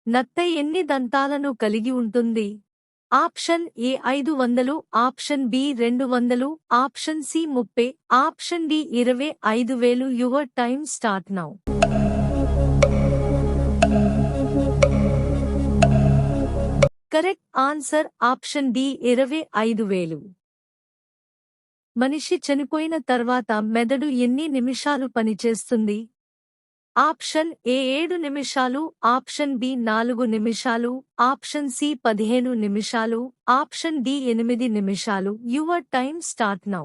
నత్త ఎన్ని దంతాలను కలిగి ఉంటుంది? Option A 500, option B 200, option C 30, option D 25,000. Your time start now. Correct answer option D 25,000. మనిషి చనిపోయిన తర్వాత మెదడు ఎన్ని నిమిషాలు పనిచేస్తుంది? ఆప్షన్ ఏ 7 నిమిషాలు, ఆప్షన్ బి 4 నిమిషాలు, ఆప్షన్ సి 15 నిమిషాలు, ఆప్షన్ డి 8 నిమిషాలు. Your time start now.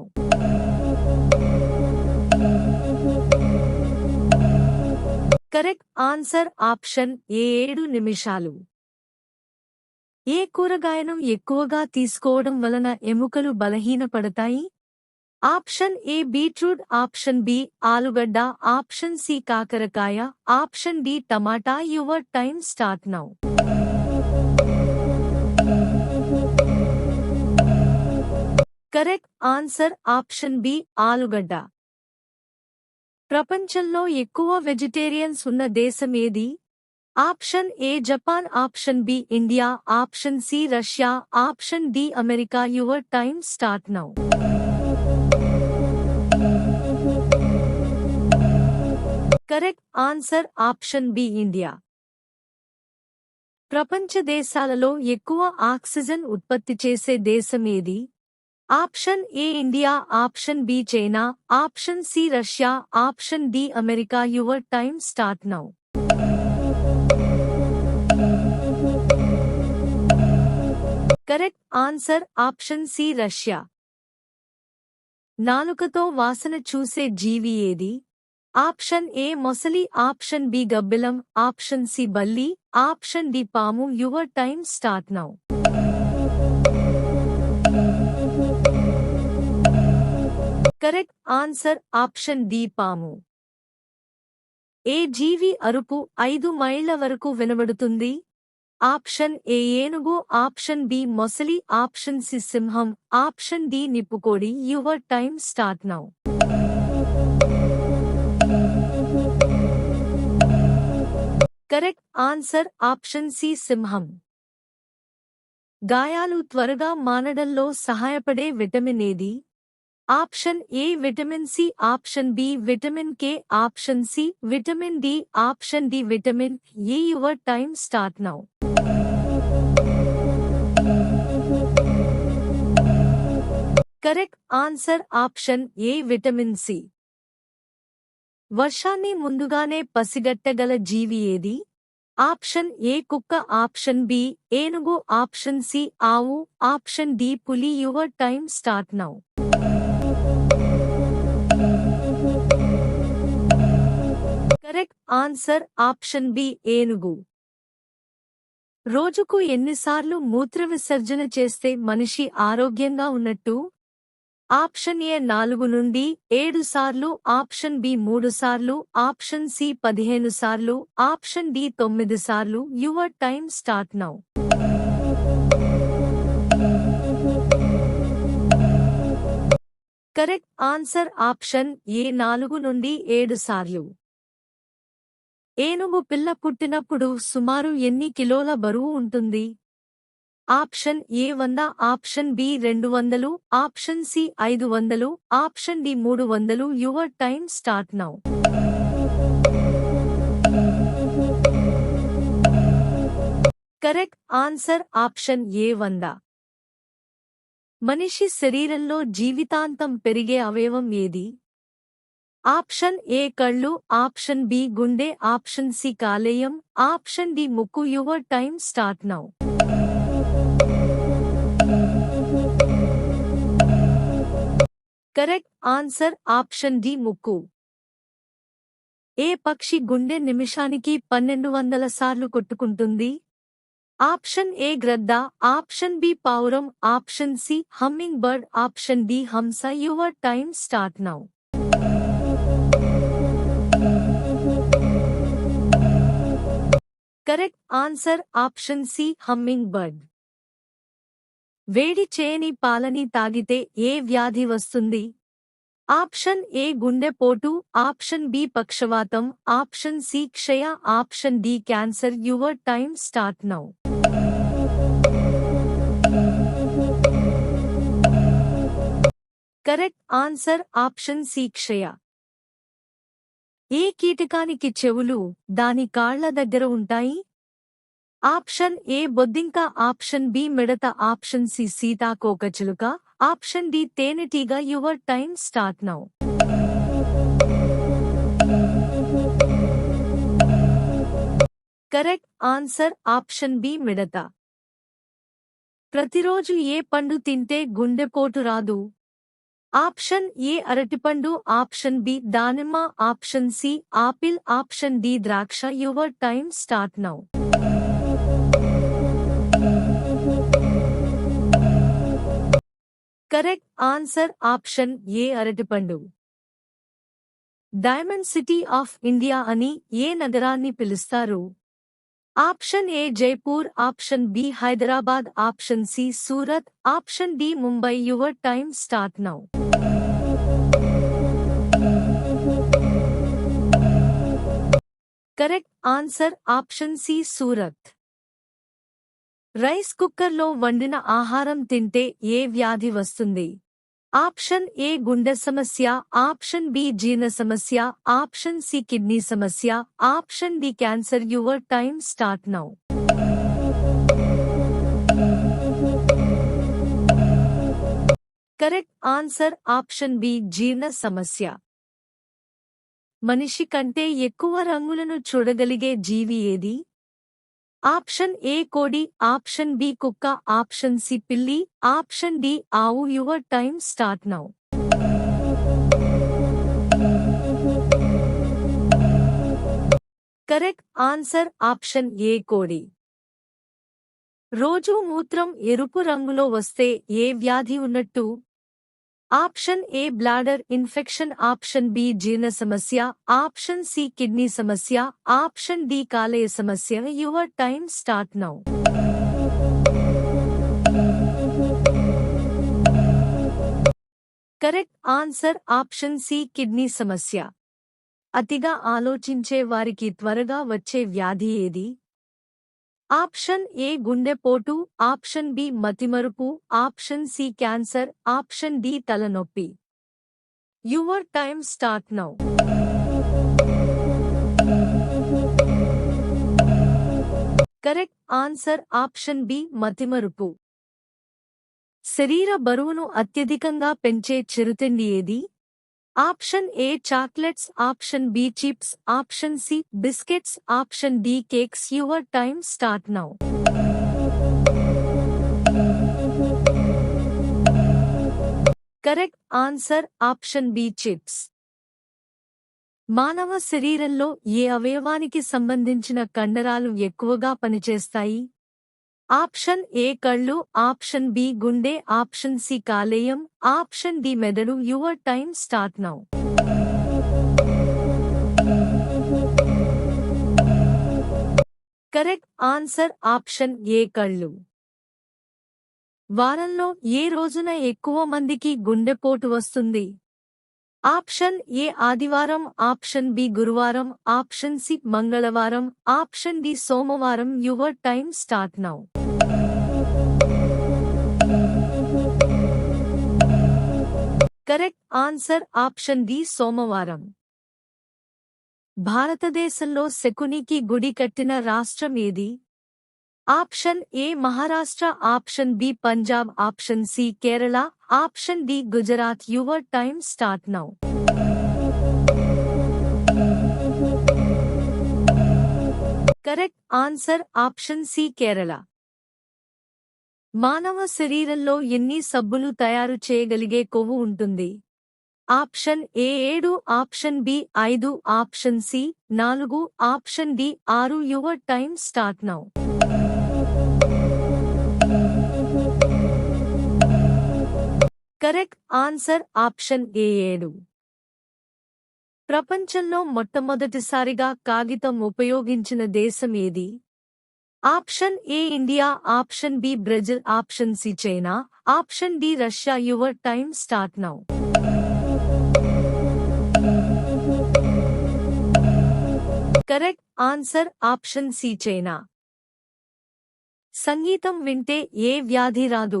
Correct answer option A 7 నిమిషాలు. ఏ కూరగాయను ఎక్కువగా తీసుకోవడం వలన ఎముకలు బలహీనపడతాయి? Option A beetroot, option B ఆలుగడ్డ, ఆప్షన్ సి కాకరకాయ, ఆప్షన్ డి టమాటా. Your time start now. Correct answer option B ఆలుగడ్డ. ప్రపంచంలో ఎక్కువ వెజిటేరియన్స్ ఉన్న దేశం ఏది? Option A Japan, option B India, option C Russia, option D America. Your time start now. Correct answer option B India. ప్రపంచ దేశాలలో ఎక్కువ ఆక్సిజన్ ఉత్పత్తి చేసే దేశం ఏది? Option A India, option B China, option C Russia, option D America. Your time start now. Correct answer option C Russia. నాలుకతో వాసన చూసే జీవి ఏది? ఆప్షన్ ఏ మొసలి, ఆప్షన్ బి గబ్బిలం, ఆప్షన్ సి బల్లి, ఆప్షన్ డి పాము. Your time start now. Correct answer option D పాము. ఏ జీవి అరుపు 5 మైళ్ల వరకు వినబడుతుంది? ఆప్షన్ ఏ ఏనుగు, ఆప్షన్ బి మొసలి, ఆప్షన్ సి సింహం, ఆప్షన్ డి నిప్పుకోడి. Your time start now. Correct answer option C సింహం. గాయాలు త్వరగా మానడంలో సహాయపడే విటమిన్ ఏది? Option A vitamin C, option B vitamin K, option C vitamin D, option D vitamin A. Your time start now. Correct answer option A vitamin C. వర్షాన్ని ముందుగానే పసిగట్టగల జీవి ఏది? ఆప్షన్ ఏ కుక్క, ఆప్షన్ బి ఏనుగు, option C ఆవు, option D పులి. Your time start now. Correct answer option B ఏనుగు. రోజుకు ఎన్నిసార్లు మూత్ర విసర్జన చేస్తే మనిషి ఆరోగ్యంగా ఉన్నట్టు? ఆప్షన్ ఏ 4 నుండి 7 సార్లు, ఆప్షన్ బి 3 సార్లు, ఆప్షన్ సి 15 సార్లు, ఆప్షన్ డి 9 సార్లు. Your time start now. Correct answer option ఏ 4 నుండి 7 సార్లు. ఏనుగు పిల్ల పుట్టినప్పుడు సుమారు ఎన్ని కిలోల బరువు ఉంటుంది? Option A 100, option B 200, option C 500, option D 300. Your time start now. Correct answer option A 100. మనిషి శరీరంలో జీవితాంతం పెరిగే అవయవం ఏది? ఆప్షన్ ఏ కళ్ళు, ఆప్షన్ బి గుండె, ఆప్షన్ సి కాలేయం, ఆప్షన్ డి ముక్కు. Your time start now. Correct answer option D ముక్కు. ఏ పక్షి గుండె నిమిషానికి 1200 సార్లు కొట్టుకుంటుంది? ఆప్షన్ ఏ గ్రద్ద, ఆప్షన్ బి పావురం, option C humming bird, option D హంస. Your time start now. Correct answer option C humming bird. వేడి చేయని పాలని తాగితే ఏ వ్యాధి వస్తుంది? ఆప్షన్ ఏ గుండెపోటు, ఆప్షన్ బి పక్షవాతం, ఆప్షన్ సి క్షయ, option D cancer. Your time start now. Correct answer option C క్షయ. ఏ కీటకానికి చెవులు దాని కాళ్ల దగ్గర ఉంటాయి? ఆప్షన్ ఏ బొద్దింక, ఆప్షన్ బి మిడత, ఆప్షన్ సి సీతాకోకచిలుక, ఆప్షన్ డి తేనెటీగ. Your time start now. Correct answer option B మిడత. ప్రతిరోజు ఏ పండు తింటే గుండెపోటు రాదు? ఆప్షన్ ఏ అరటిపండు, ఆప్షన్ బి దానిమ్మ, option C apple, option D ద్రాక్ష. Your time start now. Correct answer option A అరటిపండు. డైమండ్ సిటీ ఆఫ్ ఇండియా అని ఏ నగరాన్ని పిలుస్తారు? Option A Jaipur, option B Hyderabad, option C Surat, option D Mumbai. Your time start now. Correct answer option C Surat. Rice కుక్కర్లో వండిన ఆహారం తింటే ఏ వ్యాధి వస్తుంది? ఆప్షన్ ఏ గుండె సమస్య, ఆప్షన్ బి జీర్ణ సమస్య, ఆప్షన్ సి కిడ్నీ సమస్య, option D cancer. Your time start now. Correct answer option B జీర్ణ సమస్య. మనిషి కంటే ఎక్కువ రంగులను చూడగలిగే జీవి ఏది? ఆప్షన్ ఏ కోడి, ఆప్షన్ బి కుక్క, ఆప్షన్ సి పిల్లి, ఆప్షన్ డి ఆవు. Your time start now. Correct answer option A కోడి. రోజూ మూత్రం ఎరుపు రంగులో వస్తే ఏ వ్యాధి ఉన్నట్టు? Option A bladder infection, option B జీర్ణ సమస్య, ఆప్షన్ సి కిడ్నీ సమస్య, ఆప్షన్ డి కాలేయ సమస్య. Your time start now. Correct answer option C kidney సమస్య. అతిగా ఆలోచించే వారికి త్వరగా వచ్చే వ్యాధి ఏది? ఆప్షన్ ఏ గుండెపోటు, ఆప్షన్ బి మతిమరుపు, option C cancer, option D తలనొప్పి. Your time start now. Correct answer option B మతిమరుపు. శరీర బరువును అత్యధికంగా పెంచే చిరుతిండి ఏది? Option A chocolates, option B chips, option C biscuits, option D cakes. Your time start now. Correct answer option B chips. మానవ శరీరంలో ఏ అవయవానికి సంబంధించిన కండరాలు ఎక్కువగా పనిచేస్తాయి? ఆప్షన్ ఏ కళ్ళు, ఆప్షన్ బి గుండె, ఆప్షన్ సి కాలేయం, ఆప్షన్ డి మెదడు. Your time start now. Correct answer option A కళ్ళు. వారంలో ఏ రోజున ఎక్కువ మందికి గుండెపోటు వస్తుంది? ఆప్షన్ ఏ ఆదివారం, ఆప్షన్ బి గురువారం, ఆప్షన్ సి మంగళవారం, ఆప్షన్ డి సోమవారం. Your time start now. Correct answer option D సోమవారం. భారతదేశంలో శకునికి గుడి కట్టిన రాష్ట్రం ఏది? Option A Maharashtra, option B Punjab, option C Kerala, option D Gujarat. Your time start now. Correct answer option C Kerala. మానవ శరీరంలో ఎన్ని సబ్బులు తయారు చేయగలిగే కొవ్వు ఉంటుంది? Option A 7, option B 5, option C 4, option D 6. Your time start now. Correct answer option A 7. ప్రపంచంలో మొట్టమొదటిసారిగా కాగితం ఉపయోగించిన దేశం ఏది? Option A India, option B Brazil, option C China, option D Russia. Your time start now. Correct answer option C China. సంగీతం వింటే ఏ వ్యాధి రాదు?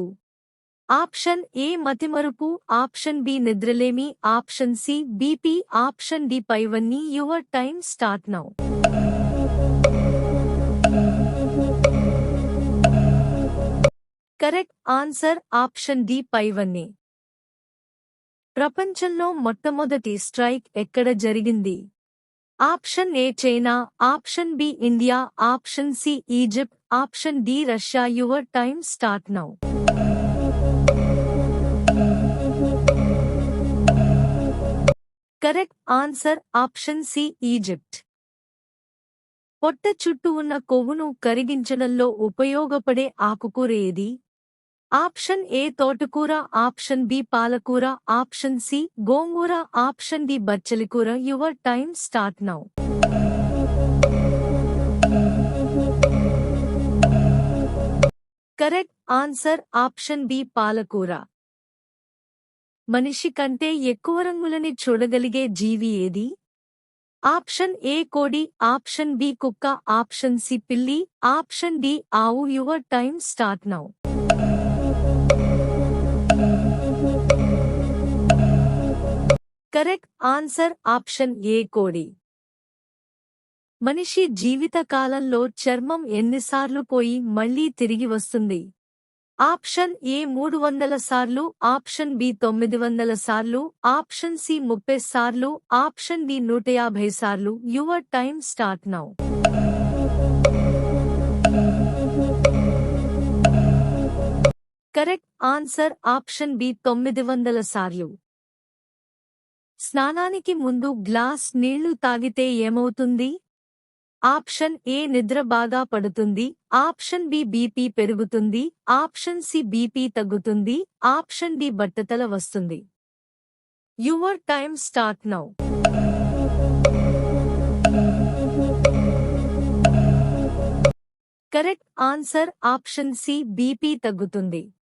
ఆప్షన్ ఏ మతిమరుపు, ఆప్షన్ బి నిద్రలేమి, option C BP, option D పైవన్నీ. Your time start now. Correct answer option D పైవన్నీ. ప్రపంచంలో మొట్టమొదటి స్ట్రైక్ ఎక్కడ జరిగింది? Option A China, option B India, option C Egypt, option D Russia. Your time start now. Correct answer option C Egypt. పొట్ట చుట్టూ ఉన్న కొవ్వును కరిగించడంలో ఉపయోగపడే ఆకుకూర ఏది? ఆప్షన్ ఏ తోటకూర, ఆప్షన్ బి పాలకూర, ఆప్షన్ సి గోంగూర, ఆప్షన్ డి బచ్చలికూర. Your time start now. Correct answer option B పాలకూర. మనిషి కంటే ఎక్కువ రంగులని చూడగలిగే జీవి ఏది? ఆప్షన్ ఏ కోడి, ఆప్షన్ బి కుక్క, ఆప్షన్ సి పిల్లి, ఆప్షన్ డి ఆవు. Your time start now. Correct answer option A కోడి. మనిషి జీవిత కాలంలో చర్మం ఎన్నిసార్లు పోయి మళ్లీ తిరిగి వస్తుంది? ఆప్షన్ ఏ 300 సార్లు, ఆప్షన్ బి 900 సార్లు, ఆప్షన్ సి 30 సార్లు, ఆప్షన్ డి 150 సార్లు. Your time start now. Correct answer option B 900 సార్లు. స్నానానికి ముందు గ్లాస్ నీళ్లు తాగితే ఏమవుతుంది? ఆప్షన్ ఏ నిద్ర బాగా పడుతుంది, ఆప్షన్ బి బీపీ పెరుగుతుంది, ఆప్షన్ సి బీపీ తగ్గుతుంది, ఆప్షన్ డి బట్టతల వస్తుంది. Your time start now. Correct answer option C BP తగ్గుతుంది.